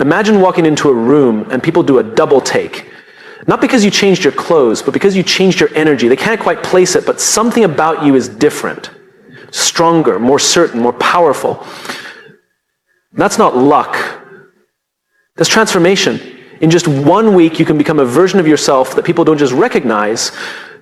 Imagine walking into a room and people do a double take. Not because you changed your clothes, but because you changed your energy. They can't quite place it, but something about you is different. Stronger, more certain, more powerful. That's not luck. That's transformation. In just 1 week, you can become a version of yourself that people don't just recognize,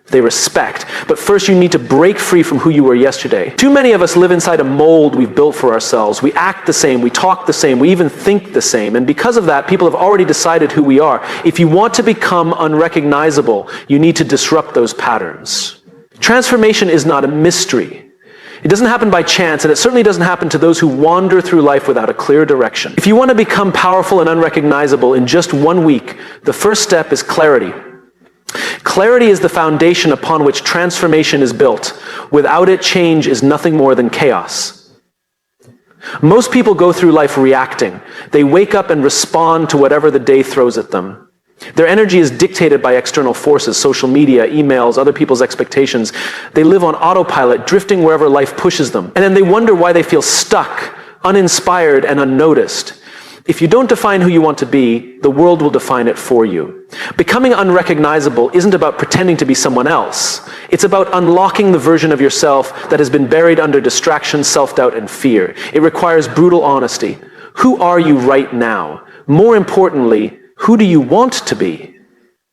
they respect. But first, you need to break free from who you were yesterday. Too many of us live inside a mold we've built for ourselves. We act the same, we talk the same, we even think the same. And because of that, people have already decided who we are. If you want to become unrecognizable, you need to disrupt those patterns. Transformation is not a mystery. It doesn't happen by chance, and it certainly doesn't happen to those who wander through life without a clear direction. If you want to become powerful and unrecognizable in just 1 week, the first step is clarity. Clarity is the foundation upon which transformation is built. Without it, change is nothing more than chaos. Most people go through life reacting. They wake up and respond to whatever the day throws at them. Their energy is dictated by external forces, social media, emails, other people's expectations. They live on autopilot, drifting wherever life pushes them. And then they wonder why they feel stuck, uninspired, and unnoticed. If you don't define who you want to be, the world will define it for you. Becoming unrecognizable isn't about pretending to be someone else. It's about unlocking the version of yourself that has been buried under distraction, self-doubt, and fear. It requires brutal honesty. Who are you right now? More importantly, who do you want to be?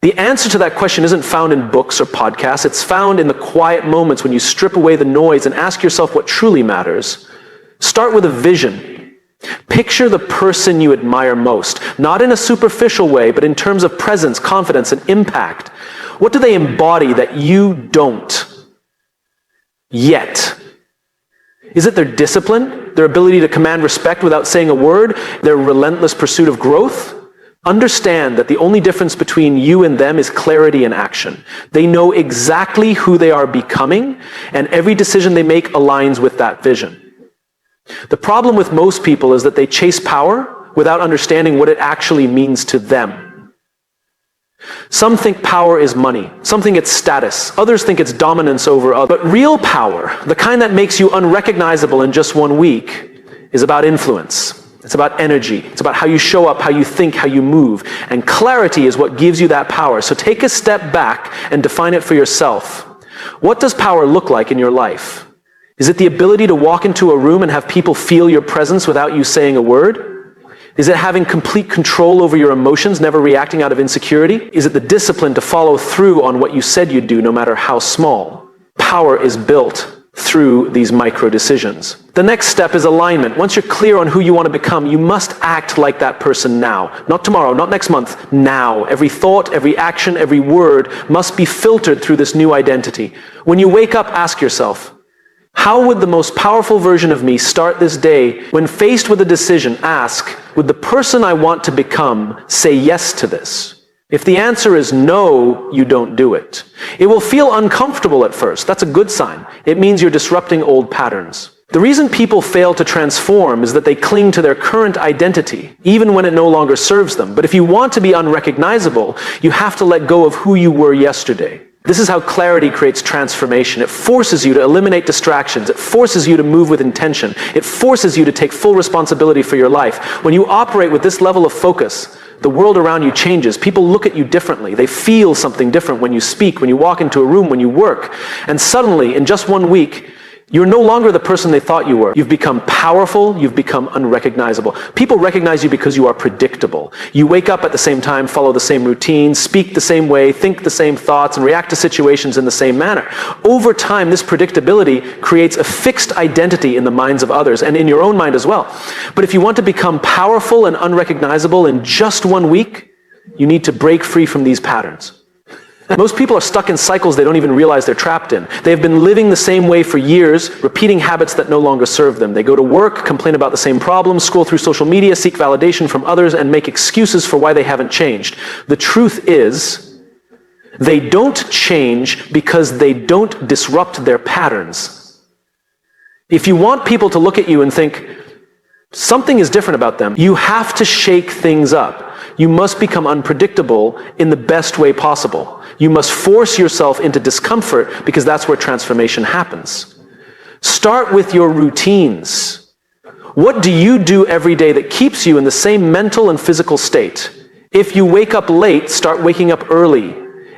The answer to that question isn't found in books or podcasts. It's found in the quiet moments when you strip away the noise and ask yourself what truly matters. Start with a vision. Picture the person you admire most, not in a superficial way, but in terms of presence, confidence, and impact. What do they embody that you don't yet? Is it their discipline, their ability to command respect without saying a word, their relentless pursuit of growth? Understand that the only difference between you and them is clarity and action. They know exactly who they are becoming, and every decision they make aligns with that vision. The problem with most people is that they chase power without understanding what it actually means to them. Some think power is money. Some think it's status. Others think it's dominance over others. But real power, the kind that makes you unrecognizable in just 1 week, is about influence. It's about energy. It's about how you show up, how you think, how you move. And clarity is what gives you that power. So take a step back and define it for yourself. What does power look like in your life? Is it the ability to walk into a room and have people feel your presence without you saying a word? Is it having complete control over your emotions, never reacting out of insecurity? Is it the discipline to follow through on what you said you'd do, no matter how small? Power is built through these micro decisions. The next step is alignment. Once you're clear on who you want to become, you must act like that person now. Not tomorrow, not next month, now. Every thought, every action, every word must be filtered through this new identity. When you wake up, ask yourself, how would the most powerful version of me start this day? When faced with a decision, ask, would the person I want to become say yes to this? If the answer is no, you don't do it. It will feel uncomfortable at first. That's a good sign. It means you're disrupting old patterns. The reason people fail to transform is that they cling to their current identity, even when it no longer serves them. But if you want to be unrecognizable, you have to let go of who you were yesterday. This is how clarity creates transformation. It forces you to eliminate distractions. It forces you to move with intention. It forces you to take full responsibility for your life. When you operate with this level of focus, the world around you changes. People look at you differently. They feel something different when you speak, when you walk into a room, when you work. And suddenly, in just 1 week, you're no longer the person they thought you were. You've become powerful. You've become unrecognizable. People recognize you because you are predictable. You wake up at the same time, follow the same routine, speak the same way, think the same thoughts, and react to situations in the same manner. Over time, this predictability creates a fixed identity in the minds of others and in your own mind as well. But if you want to become powerful and unrecognizable in just 1 week, you need to break free from these patterns. Most people are stuck in cycles they don't even realize they're trapped in. They've been living the same way for years, repeating habits that no longer serve them. They go to work, complain about the same problems, scroll through social media, seek validation from others, and make excuses for why they haven't changed. The truth is, they don't change because they don't disrupt their patterns. If you want people to look at you and think, something is different about them, you have to shake things up. You must become unpredictable in the best way possible. You must force yourself into discomfort because that's where transformation happens. Start with your routines. What do you do every day that keeps you in the same mental and physical state? If you wake up late, start waking up early.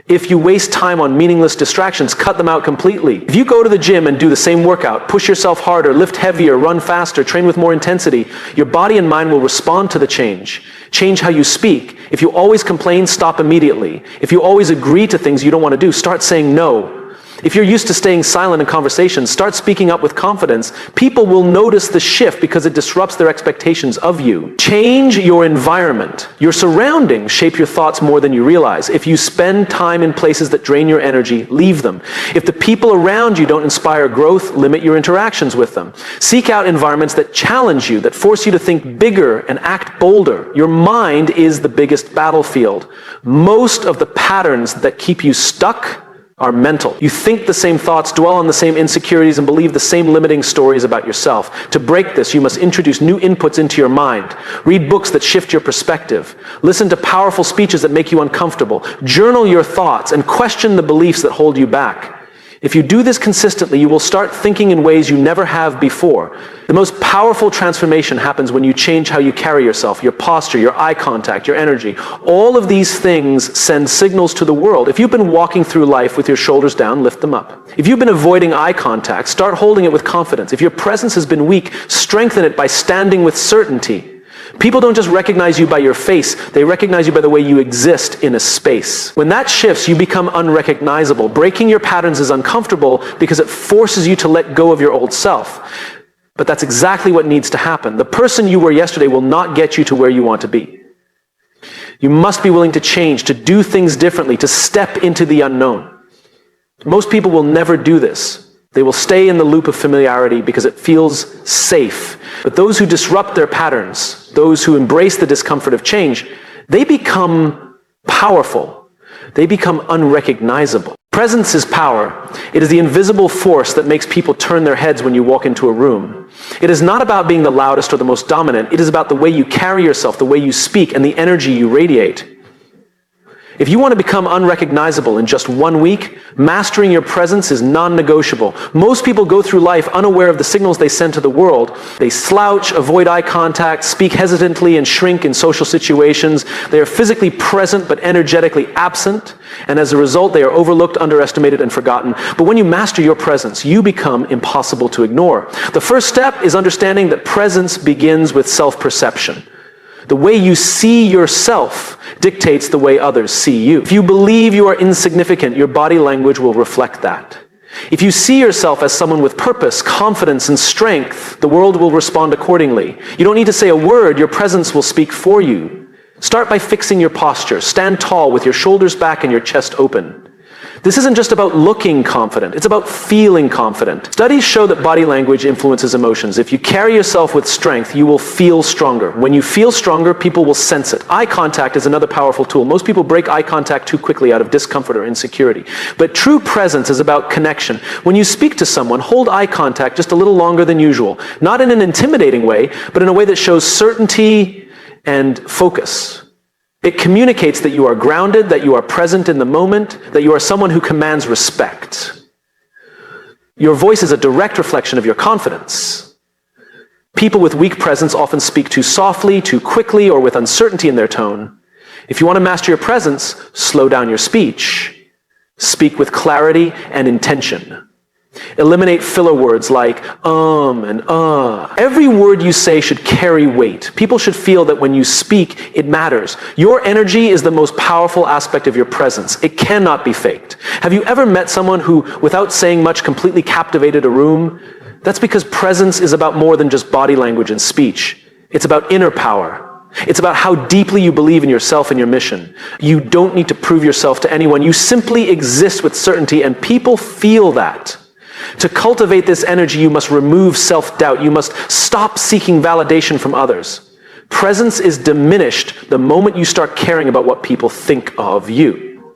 If you waste time on meaningless distractions, cut them out completely. If you go to the gym and do the same workout, push yourself harder, lift heavier, run faster, train with more intensity, your body and mind will respond to the change. Change how you speak. If you always complain, stop immediately. If you always agree to things you don't want to do, start saying no. If you're used to staying silent in conversations, start speaking up with confidence. People will notice the shift because it disrupts their expectations of you. Change your environment. Your surroundings shape your thoughts more than you realize. If you spend time in places that drain your energy, leave them. If the people around you don't inspire growth, limit your interactions with them. Seek out environments that challenge you, that force you to think bigger and act bolder. Your mind is the biggest battlefield. Most of the patterns that keep you stuck are mental. You think the same thoughts, dwell on the same insecurities, and believe the same limiting stories about yourself. To break this, you must introduce new inputs into your mind. Read books that shift your perspective. Listen to powerful speeches that make you uncomfortable. Journal your thoughts and question the beliefs that hold you back. If you do this consistently, you will start thinking in ways you never have before. The most powerful transformation happens when you change how you carry yourself, your posture, your eye contact, your energy. All of these things send signals to the world. If you've been walking through life with your shoulders down, lift them up. If you've been avoiding eye contact, start holding it with confidence. If your presence has been weak, strengthen it by standing with certainty. People don't just recognize you by your face, they recognize you by the way you exist in a space. When that shifts, you become unrecognizable. Breaking your patterns is uncomfortable because it forces you to let go of your old self. But that's exactly what needs to happen. The person you were yesterday will not get you to where you want to be. You must be willing to change, to do things differently, to step into the unknown. Most people will never do this. They will stay in the loop of familiarity because it feels safe. But those who disrupt their patterns, those who embrace the discomfort of change, they become powerful. They become unrecognizable. Presence is power. It is the invisible force that makes people turn their heads when you walk into a room. It is not about being the loudest or the most dominant. It is about the way you carry yourself, the way you speak, and the energy you radiate. If you want to become unrecognizable in just 1 week, mastering your presence is non-negotiable. Most people go through life unaware of the signals they send to the world. They slouch, avoid eye contact, speak hesitantly, and shrink in social situations. They are physically present but energetically absent, and as a result, they are overlooked, underestimated, and forgotten. But when you master your presence, you become impossible to ignore. The first step is understanding that presence begins with self-perception. The way you see yourself dictates the way others see you. If you believe you are insignificant, your body language will reflect that. If you see yourself as someone with purpose, confidence, and strength, the world will respond accordingly. You don't need to say a word, your presence will speak for you. Start by fixing your posture. Stand tall with your shoulders back and your chest open. This isn't just about looking confident, it's about feeling confident. Studies show that body language influences emotions. If you carry yourself with strength, you will feel stronger. When you feel stronger, people will sense it. Eye contact is another powerful tool. Most people break eye contact too quickly out of discomfort or insecurity. But true presence is about connection. When you speak to someone, hold eye contact just a little longer than usual. Not in an intimidating way, but in a way that shows certainty and focus. It communicates that you are grounded, that you are present in the moment, that you are someone who commands respect. Your voice is a direct reflection of your confidence. People with weak presence often speak too softly, too quickly, or with uncertainty in their tone. If you want to master your presence, slow down your speech. Speak with clarity and intention. Eliminate filler words like and Every word you say should carry weight. People should feel that when you speak, it matters. Your energy is the most powerful aspect of your presence. It cannot be faked. Have you ever met someone who, without saying much, completely captivated a room? That's because presence is about more than just body language and speech. It's about inner power. It's about how deeply you believe in yourself and your mission. You don't need to prove yourself to anyone. You simply exist with certainty, and people feel that. To cultivate this energy, you must remove self-doubt. You must stop seeking validation from others. Presence is diminished the moment you start caring about what people think of you.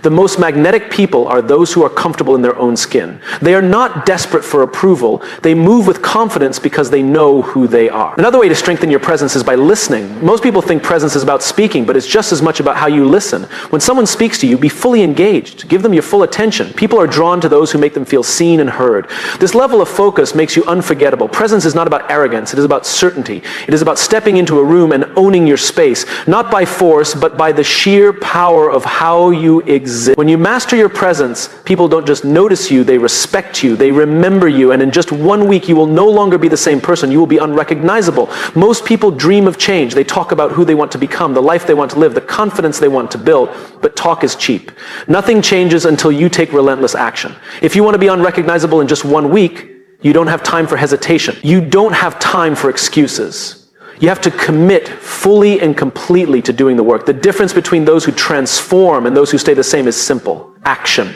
The most magnetic people are those who are comfortable in their own skin. They are not desperate for approval. They move with confidence because they know who they are. Another way to strengthen your presence is by listening. Most people think presence is about speaking, but it's just as much about how you listen. When someone speaks to you, be fully engaged. Give them your full attention. People are drawn to those who make them feel seen and heard. This level of focus makes you unforgettable. Presence is not about arrogance. It is about certainty. It is about stepping into a room and owning your space, not by force, but by the sheer power of how you exist. When you master your presence, people don't just notice you, they respect you, they remember you, and in just 1 week you will no longer be the same person. You will be unrecognizable. Most people dream of change. They talk about who they want to become, the life they want to live, the confidence they want to build, but talk is cheap. Nothing changes until you take relentless action. If you want to be unrecognizable in just 1 week, you don't have time for hesitation. You don't have time for excuses. You have to commit fully and completely to doing the work. The difference between those who transform and those who stay the same is simple: action.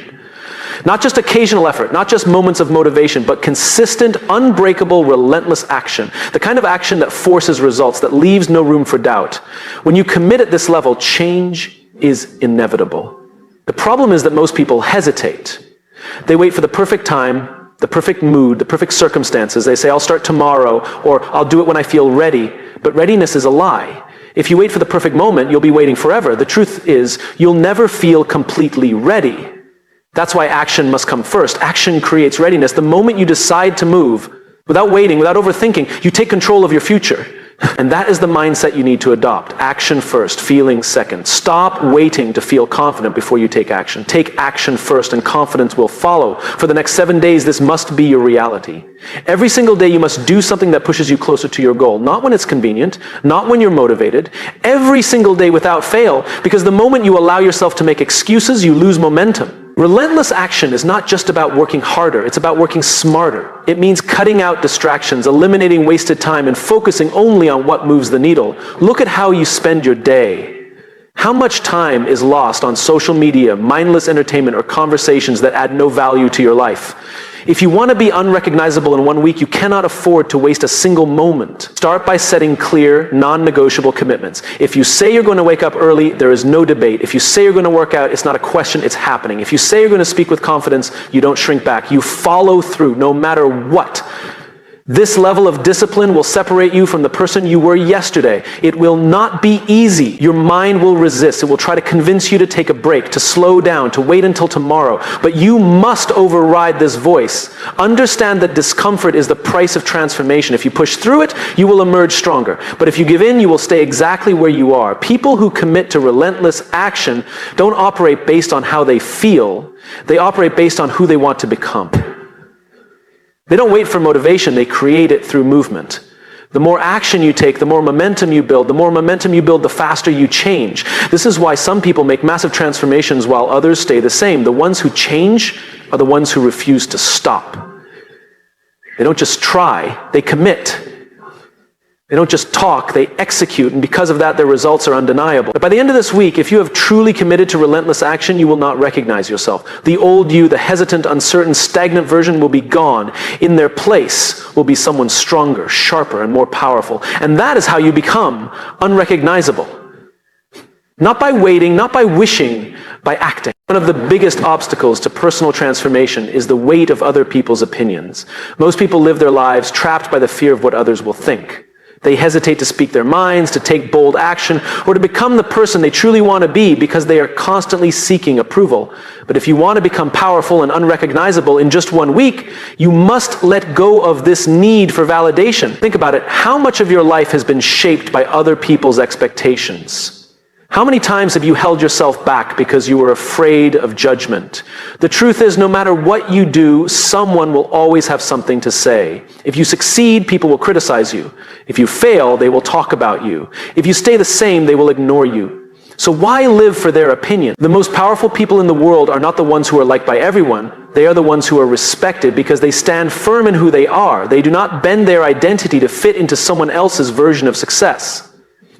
Not just occasional effort, not just moments of motivation, but consistent, unbreakable, relentless action. The kind of action that forces results, that leaves no room for doubt. When you commit at this level, change is inevitable. The problem is that most people hesitate. They wait for the perfect time, the perfect mood, the perfect circumstances. They say, I'll start tomorrow, or I'll do it when I feel ready. But readiness is a lie. If you wait for the perfect moment, you'll be waiting forever. The truth is, you'll never feel completely ready. That's why action must come first. Action creates readiness. The moment you decide to move, without waiting, without overthinking, you take control of your future. And that is the mindset you need to adopt. Action first, feeling second. Stop waiting to feel confident before you take action. Take action first and confidence will follow. For the next 7 days, this must be your reality. Every single day you must do something that pushes you closer to your goal. Not when it's convenient, not when you're motivated. Every single day without fail, because the moment you allow yourself to make excuses, you lose momentum. Relentless action is not just about working harder, it's about working smarter. It means cutting out distractions, eliminating wasted time, and focusing only on what moves the needle. Look at how you spend your day. How much time is lost on social media, mindless entertainment, or conversations that add no value to your life? If you want to be unrecognizable in 1 week, you cannot afford to waste a single moment. Start by setting clear, non-negotiable commitments. If you say you're going to wake up early, there is no debate. If you say you're going to work out, it's not a question, it's happening. If you say you're going to speak with confidence, you don't shrink back. You follow through no matter what. This level of discipline will separate you from the person you were yesterday. It will not be easy. Your mind will resist. It will try to convince you to take a break, to slow down, to wait until tomorrow. But you must override this voice. Understand that discomfort is the price of transformation. If you push through it, you will emerge stronger. But if you give in, you will stay exactly where you are. People who commit to relentless action don't operate based on how they feel. They operate based on who they want to become. They don't wait for motivation, they create it through movement. The more action you take, the more momentum you build. The more momentum you build, the faster you change. This is why some people make massive transformations while others stay the same. The ones who change are the ones who refuse to stop. They don't just try, they commit. They don't just talk, they execute, and because of that, their results are undeniable. But by the end of this week, if you have truly committed to relentless action, you will not recognize yourself. The old you, the hesitant, uncertain, stagnant version will be gone. In their place will be someone stronger, sharper, and more powerful. And that is how you become unrecognizable. Not by waiting, not by wishing, by acting. One of the biggest obstacles to personal transformation is the weight of other people's opinions. Most people live their lives trapped by the fear of what others will think. They hesitate to speak their minds, to take bold action, or to become the person they truly want to be because they are constantly seeking approval. But if you want to become powerful and unrecognizable in just 1 week, you must let go of this need for validation. Think about it. How much of your life has been shaped by other people's expectations? How many times have you held yourself back because you were afraid of judgment? The truth is, no matter what you do, someone will always have something to say. If you succeed, people will criticize you. If you fail, they will talk about you. If you stay the same, they will ignore you. So why live for their opinion? The most powerful people in the world are not the ones who are liked by everyone. They are the ones who are respected because they stand firm in who they are. They do not bend their identity to fit into someone else's version of success.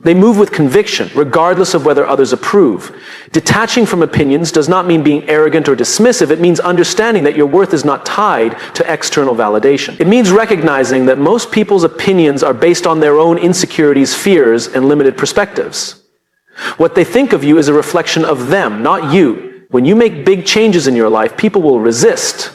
They move with conviction, regardless of whether others approve. Detaching from opinions does not mean being arrogant or dismissive. It means understanding that your worth is not tied to external validation. It means recognizing that most people's opinions are based on their own insecurities, fears, and limited perspectives. What they think of you is a reflection of them, not you. When you make big changes in your life, people will resist.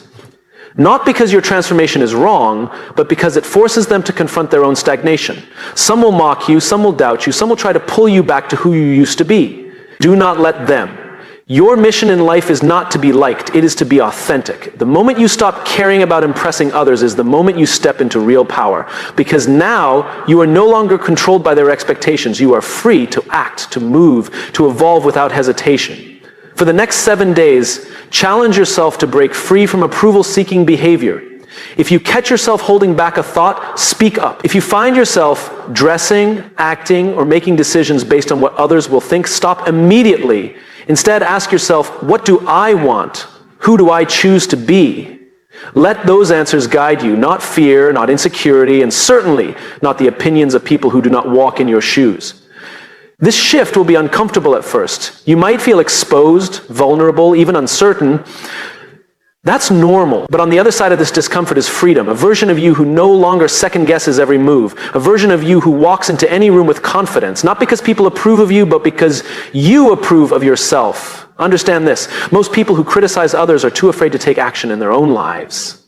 Not because your transformation is wrong, but because it forces them to confront their own stagnation. Some will mock you, some will doubt you, some will try to pull you back to who you used to be. Do not let them. Your mission in life is not to be liked, it is to be authentic. The moment you stop caring about impressing others is the moment you step into real power. Because now you are no longer controlled by their expectations. You are free to act, to move, to evolve without hesitation. For the next 7 days, challenge yourself to break free from approval-seeking behavior. If you catch yourself holding back a thought, speak up. If you find yourself dressing, acting, or making decisions based on what others will think, stop immediately. Instead, ask yourself, what do I want? Who do I choose to be? Let those answers guide you, not fear, not insecurity, and certainly not the opinions of people who do not walk in your shoes. This shift will be uncomfortable at first. You might feel exposed, vulnerable, even uncertain. That's normal. But on the other side of this discomfort is freedom, a version of you who no longer second guesses every move, a version of you who walks into any room with confidence, not because people approve of you, but because you approve of yourself. Understand this. Most people who criticize others are too afraid to take action in their own lives.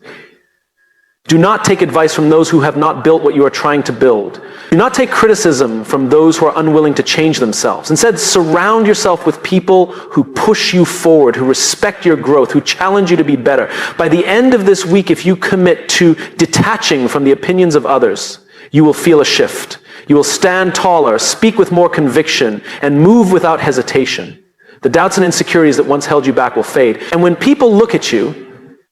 Do not take advice from those who have not built what you are trying to build. Do not take criticism from those who are unwilling to change themselves. Instead, surround yourself with people who push you forward, who respect your growth, who challenge you to be better. By the end of this week, if you commit to detaching from the opinions of others, you will feel a shift. You will stand taller, speak with more conviction, and move without hesitation. The doubts and insecurities that once held you back will fade. And when people look at you,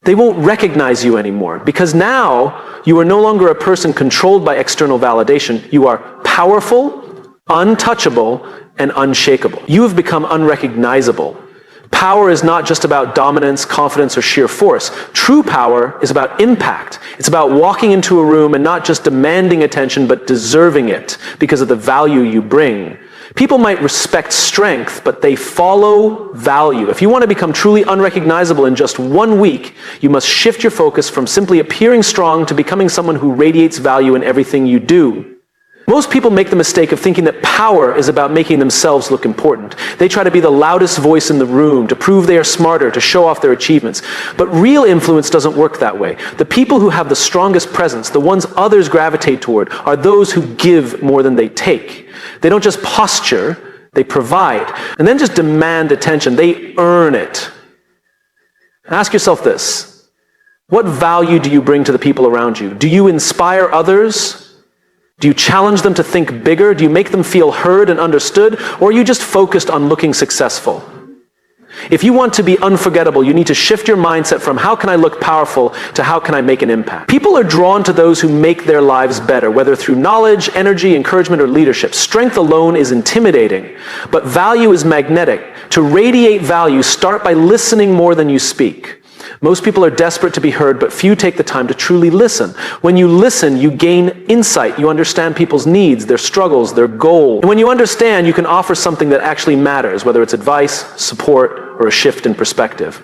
they won't recognize you anymore, because now you are no longer a person controlled by external validation. You are powerful, untouchable, and unshakable. You have become unrecognizable. Power is not just about dominance, confidence, or sheer force. True power is about impact. It's about walking into a room and not just demanding attention, but deserving it because of the value you bring. People might respect strength, but they follow value. If you want to become truly unrecognizable in just 1 week, you must shift your focus from simply appearing strong to becoming someone who radiates value in everything you do. Most people make the mistake of thinking that power is about making themselves look important. They try to be the loudest voice in the room, to prove they are smarter, to show off their achievements. But real influence doesn't work that way. The people who have the strongest presence, the ones others gravitate toward, are those who give more than they take. They don't just posture, they provide. And then just demand attention. They earn it. Ask yourself this. What value do you bring to the people around you? Do you inspire others? Do you challenge them to think bigger? Do you make them feel heard and understood? Or are you just focused on looking successful? If you want to be unforgettable, you need to shift your mindset from how can I look powerful to how can I make an impact. People are drawn to those who make their lives better, whether through knowledge, energy, encouragement, or leadership. Strength alone is intimidating, but value is magnetic. To radiate value, start by listening more than you speak. Most people are desperate to be heard, but few take the time to truly listen. When you listen, you gain insight. You understand people's needs, their struggles, their goals. And when you understand, you can offer something that actually matters, whether it's advice, support, or a shift in perspective.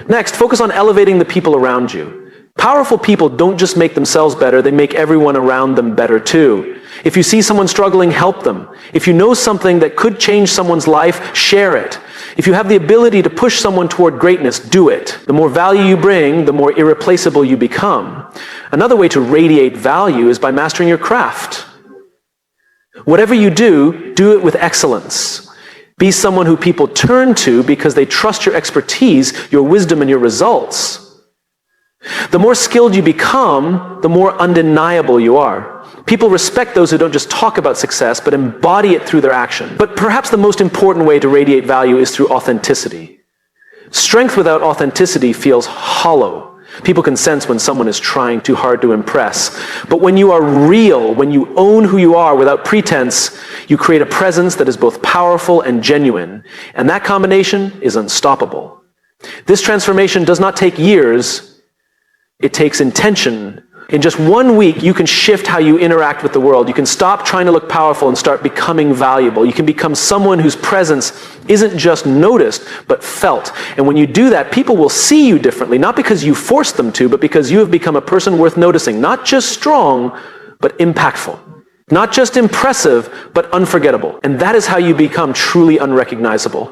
Next, focus on elevating the people around you. Powerful people don't just make themselves better, they make everyone around them better too. If you see someone struggling, help them. If you know something that could change someone's life, share it. If you have the ability to push someone toward greatness, do it. The more value you bring, the more irreplaceable you become. Another way to radiate value is by mastering your craft. Whatever you do, do it with excellence. Be someone who people turn to because they trust your expertise, your wisdom, and your results. The more skilled you become, the more undeniable you are. People respect those who don't just talk about success, but embody it through their action. But perhaps the most important way to radiate value is through authenticity. Strength without authenticity feels hollow. People can sense when someone is trying too hard to impress. But when you are real, when you own who you are without pretense, you create a presence that is both powerful and genuine. And that combination is unstoppable. This transformation does not take years. It takes intention. In just 1 week, you can shift how you interact with the world. You can stop trying to look powerful and start becoming valuable. You can become someone whose presence isn't just noticed, but felt. And when you do that, people will see you differently, not because you forced them to, but because you have become a person worth noticing. Not just strong, but impactful. Not just impressive, but unforgettable. And that is how you become truly unrecognizable.